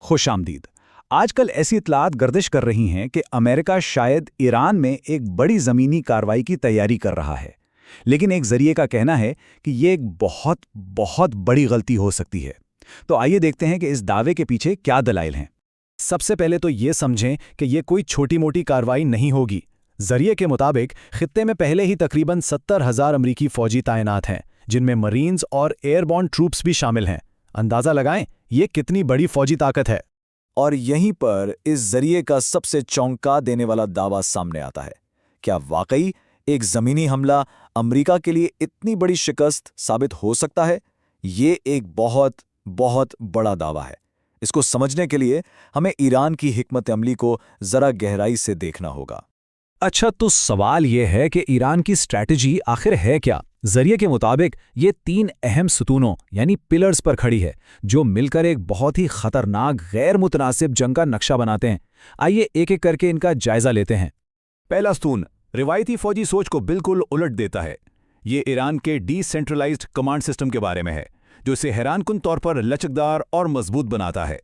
خوش آمدید۔ آج کل ایسی اطلاعات گردش کر رہی ہیں کہ امریکہ شاید ایران میں ایک بڑی زمینی کارروائی کی تیاری کر رہا ہے، لیکن ایک ذریعے کا کہنا ہے کہ یہ ایک بہت بڑی غلطی ہو سکتی ہے۔ تو آئیے دیکھتے ہیں کہ اس دعوے کے پیچھے کیا دلائل ہیں۔ سب سے پہلے تو یہ سمجھیں کہ یہ کوئی چھوٹی موٹی کارروائی نہیں ہوگی۔ ذریعے کے مطابق خطے میں پہلے ہی تقریباً 70,000 امریکی فوجی تعینات ہیں، جن میں مرینز اور ایئر بورن ٹروپس بھی شامل ہیں۔ اندازہ لگائیں یہ کتنی بڑی فوجی طاقت ہے۔ اور یہیں پر اس ذریعے کا سب سے چونکا دینے والا دعویٰ سامنے آتا ہے۔ کیا واقعی ایک زمینی حملہ امریکہ کے لیے اتنی بڑی شکست ثابت ہو سکتا ہے؟ یہ ایک بہت بڑا دعویٰ ہے۔ اس کو سمجھنے کے لیے ہمیں ایران کی حکمت عملی کو ذرا گہرائی سے دیکھنا ہوگا۔ اچھا، تو سوال یہ ہے کہ ایران کی اسٹریٹجی آخر ہے کیا؟ ذریعے کے مطابق یہ 3 اہم ستونوں یعنی پلرز پر کھڑی ہے، جو مل کر ایک بہت ہی خطرناک غیر متناسب جنگ کا نقشہ بناتے ہیں۔ آئیے ایک ایک کر کے ان کا جائزہ لیتے ہیں۔ پہلا ستون روایتی فوجی سوچ کو بالکل الٹ دیتا ہے۔ یہ ایران کے ڈی سینٹرلائزڈ کمانڈ سسٹم کے بارے میں ہے، جو اسے حیران کن طور پر لچکدار اور مضبوط بناتا ہے۔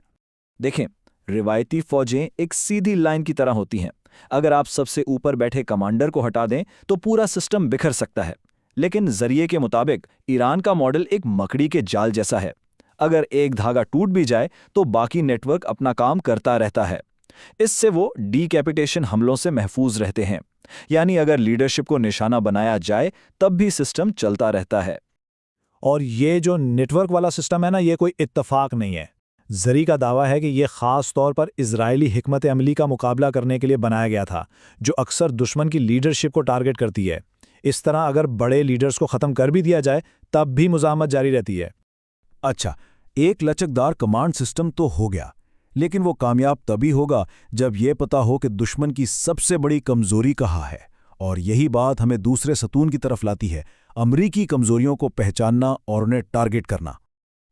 دیکھیں، روایتی فوجیں ایک سیدھی لائن کی طرح ہوتی ہیں۔ اگر آپ سب سے اوپر بیٹھے کمانڈر کو ہٹا دیں تو پورا سسٹم بکھر سکتا ہے، لیکن ذریعے کے مطابق ایران کا ماڈل ایک مکڑی کے جال جیسا ہے۔ اگر ایک دھاگا ٹوٹ بھی جائے تو باقی نیٹ ورک اپنا کام کرتا رہتا ہے۔ اس سے وہ ڈی کیپیٹیشن حملوں سے محفوظ رہتے ہیں، یعنی اگر لیڈرشپ کو نشانہ بنایا جائے تب بھی سسٹم چلتا رہتا ہے۔ اور یہ جو نیٹ ورک والا سسٹم ہے نا، یہ کوئی اتفاق نہیں ہے۔ ذریعے کا دعویٰ ہے کہ یہ خاص طور پر اسرائیلی حکمت عملی کا مقابلہ کرنے کے لیے بنایا گیا تھا، جو اکثر دشمن کی لیڈرشپ کو ٹارگٹ کرتی ہے۔ اس طرح اگر بڑے لیڈرز کو ختم کر بھی دیا جائے تب بھی مزاحمت جاری رہتی ہے۔ اچھا، ایک لچکدار کمانڈ سسٹم تو ہو گیا، لیکن وہ کامیاب تبھی ہوگا جب یہ پتہ ہو کہ دشمن کی سب سے بڑی کمزوری کہاں ہے، اور یہی بات ہمیں دوسرے ستون کی طرف لاتی ہے، امریکی کمزوریوں کو پہچاننا اور انہیں ٹارگٹ کرنا۔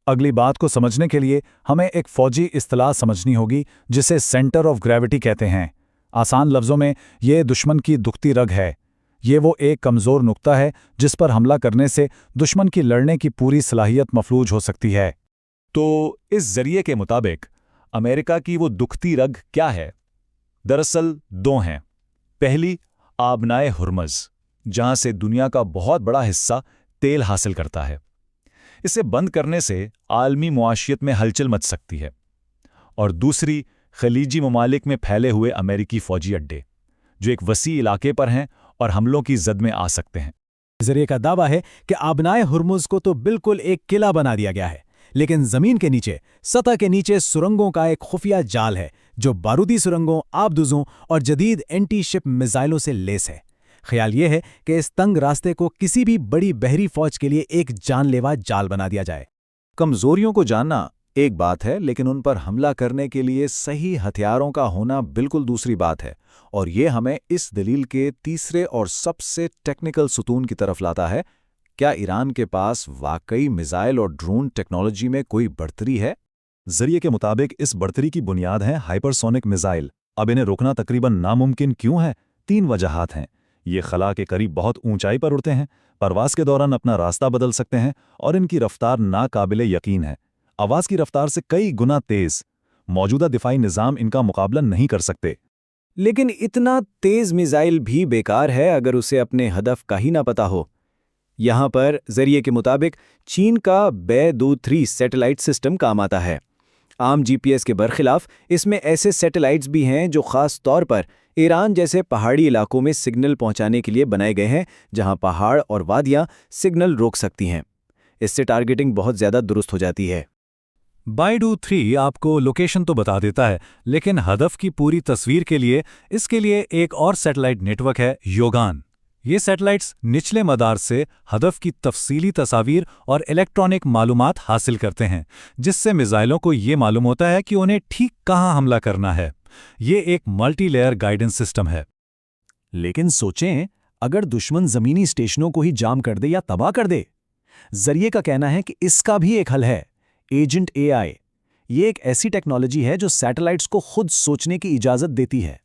اگلی بات کو سمجھنے کے لیے ہمیں ایک فوجی اصطلاح سمجھنی ہوگی جسے سینٹر آف گریوٹی کہتے ہیں۔ آسان لفظوں میں یہ دشمن کی دکھتی رگ ہے۔ یہ وہ ایک کمزور نقطہ ہے جس پر حملہ کرنے سے دشمن کی لڑنے کی پوری صلاحیت مفلوج ہو سکتی ہے۔ تو اس ذریعے کے مطابق امریکہ کی وہ دکھتی رگ کیا ہے؟ دراصل 2 ہیں۔ پہلی آبنائے ہرمز، جہاں سے دنیا کا بہت بڑا حصہ تیل حاصل کرتا ہے۔ اسے بند کرنے سے عالمی معاشیت میں ہلچل مچ سکتی ہے۔ اور دوسری خلیجی ممالک میں پھیلے ہوئے امریکی فوجی اڈے، جو ایک وسیع علاقے پر ہیں اور حملوں کی زد میں آ سکتے ہیں۔ ذریعے کا دعویٰ ہے کہ آبنائے ہرمز کو تو بالکل ایک قلعہ بنا دیا گیا ہے، لیکن زمین کے نیچے، سطح کے نیچے سرنگوں کا ایک خفیہ جال ہے، جو بارودی سرنگوں، آبدوزوں اور جدید اینٹی شپ میزائلوں سے لیس ہے۔ خیال یہ ہے کہ اس تنگ راستے کو کسی بھی بڑی بحری فوج کے لیے ایک جان لیوا جال بنا دیا جائے۔ کمزوریوں کو جاننا ایک بات ہے، لیکن ان پر حملہ کرنے کے لیے صحیح ہتھیاروں کا ہونا بالکل دوسری بات ہے، اور یہ ہمیں اس دلیل کے تیسرے اور سب سے ٹیکنیکل ستون کی طرف لاتا ہے۔ کیا ایران کے پاس واقعی میزائل اور ڈرون ٹیکنالوجی میں کوئی بڑھتری ہے؟ ذریعے کے مطابق اس بڑھتری کی بنیاد ہے ہائپرسونک میزائل۔ اب انہیں روکنا تقریباً ناممکن کیوں ہے؟ 3 وجہات ہیں۔ یہ خلا کے قریب بہت اونچائی پر اڑتے ہیں، پرواز کے دوران اپنا راستہ بدل سکتے ہیں، اور ان کی رفتار ناقابل یقین ہے، آواز کی رفتار سے کئی گنا تیز۔ موجودہ دفاعی نظام ان کا مقابلہ نہیں کر سکتے۔ لیکن اتنا تیز میزائل بھی بیکار ہے اگر اسے اپنے ہدف کا ہی نہ پتہ ہو۔ یہاں پر ذریعے کے مطابق چین کا بے-2-3 سیٹلائٹ سسٹم کام آتا ہے۔ عام جی پی ایس کے برخلاف اس میں ایسے سیٹلائٹس بھی ہیں جو خاص طور پر ایران جیسے پہاڑی علاقوں میں سگنل پہنچانے کے لیے بنائے گئے ہیں، جہاں پہاڑ اور وادیاں سگنل روک سکتی ہیں۔ اس سے ٹارگیٹنگ بہت زیادہ درست ہو جاتی ہے۔ بے-2-3 آپ کو لوکیشن تو بتا دیتا ہے، لیکن ہدف کی پوری تصویر کے لیے اس کے لیے ایک اور سیٹلائٹ نیٹ ورک ہے، یوگان۔ یہ سیٹلائٹس نچلے مدار سے ہدف کی تفصیلی تصاویر اور الیکٹرانک معلومات حاصل کرتے ہیں، جس سے میزائلوں کو یہ معلوم ہوتا ہے کہ انہیں ٹھیک کہاں حملہ کرنا ہے۔ یہ ایک ملٹی لیئر گائیڈنس سسٹم ہے۔ لیکن سوچیں، اگر دشمن زمینی اسٹیشنوں کو ہی جام کر دے یا تباہ کر دے؟ ذریعے کا کہنا ہے کہ اس کا بھی ایک حل ہے، ایجنٹ اے آئی۔ یہ ایک ایسی ٹیکنالوجی ہے جو سیٹلائٹس کو خود سوچنے کی اجازت دیتی ہے۔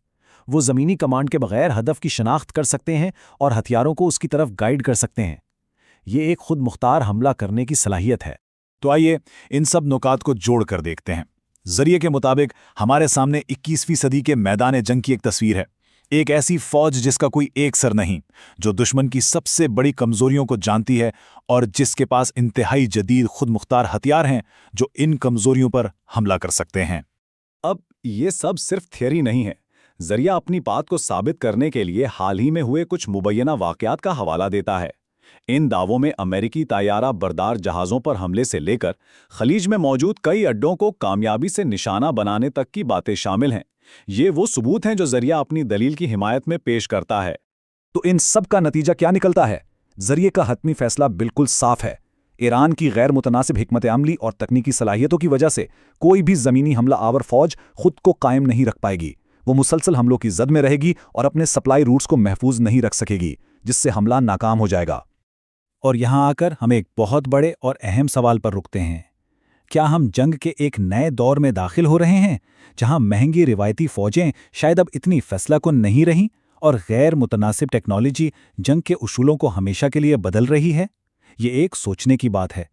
وہ زمینی کمانڈ کے بغیر ہدف کی شناخت کر سکتے ہیں اور ہتھیاروں کو اس کی طرف گائیڈ کر سکتے ہیں۔ یہ ایک خود مختار حملہ کرنے کی صلاحیت ہے۔ تو آئیے ان سب نکات کو جوڑ کر دیکھتے ہیں۔ ذریعے کے مطابق ہمارے سامنے 21ویں صدی کے میدان جنگ کی ایک تصویر ہے، ایک ایسی فوج جس کا کوئی ایک سر نہیں، جو دشمن کی سب سے بڑی کمزوریوں کو جانتی ہے اور جس کے پاس انتہائی جدید خود مختار ہتھیار ہیں جو ان کمزوریوں پر حملہ کر سکتے ہیں۔ اب یہ سب صرف تھیوری نہیں ہے۔ ذریعہ اپنی بات کو ثابت کرنے کے لیے حال ہی میں ہوئے کچھ مبینہ واقعات کا حوالہ دیتا ہے۔ ان دعووں میں امریکی طیارہ بردار جہازوں پر حملے سے لے کر خلیج میں موجود کئی اڈوں کو کامیابی سے نشانہ بنانے تک کی باتیں شامل ہیں۔ یہ وہ ثبوت ہیں جو ذریعہ اپنی دلیل کی حمایت میں پیش کرتا ہے۔ تو ان سب کا نتیجہ کیا نکلتا ہے؟ ذریعے کا حتمی فیصلہ بالکل صاف ہے۔ ایران کی غیر متناسب حکمت عملی اور تکنیکی صلاحیتوں کی وجہ سے کوئی بھی زمینی حملہ آور فوج خود کو قائم نہیں رکھ پائے گی۔ وہ مسلسل حملوں کی زد میں رہے گی اور اپنے سپلائی روٹس کو محفوظ نہیں رکھ سکے گی، جس سے حملہ ناکام ہو جائے گا۔ اور یہاں آ کر ہم ایک بہت بڑے اور اہم سوال پر رکتے ہیں۔ کیا ہم جنگ کے ایک نئے دور میں داخل ہو رہے ہیں، جہاں مہنگی روایتی فوجیں شاید اب اتنی فیصلہ کن نہیں رہیں اور غیر متناسب ٹیکنالوجی جنگ کے اصولوں کو ہمیشہ کے لیے بدل رہی ہے؟ یہ ایک سوچنے کی بات ہے۔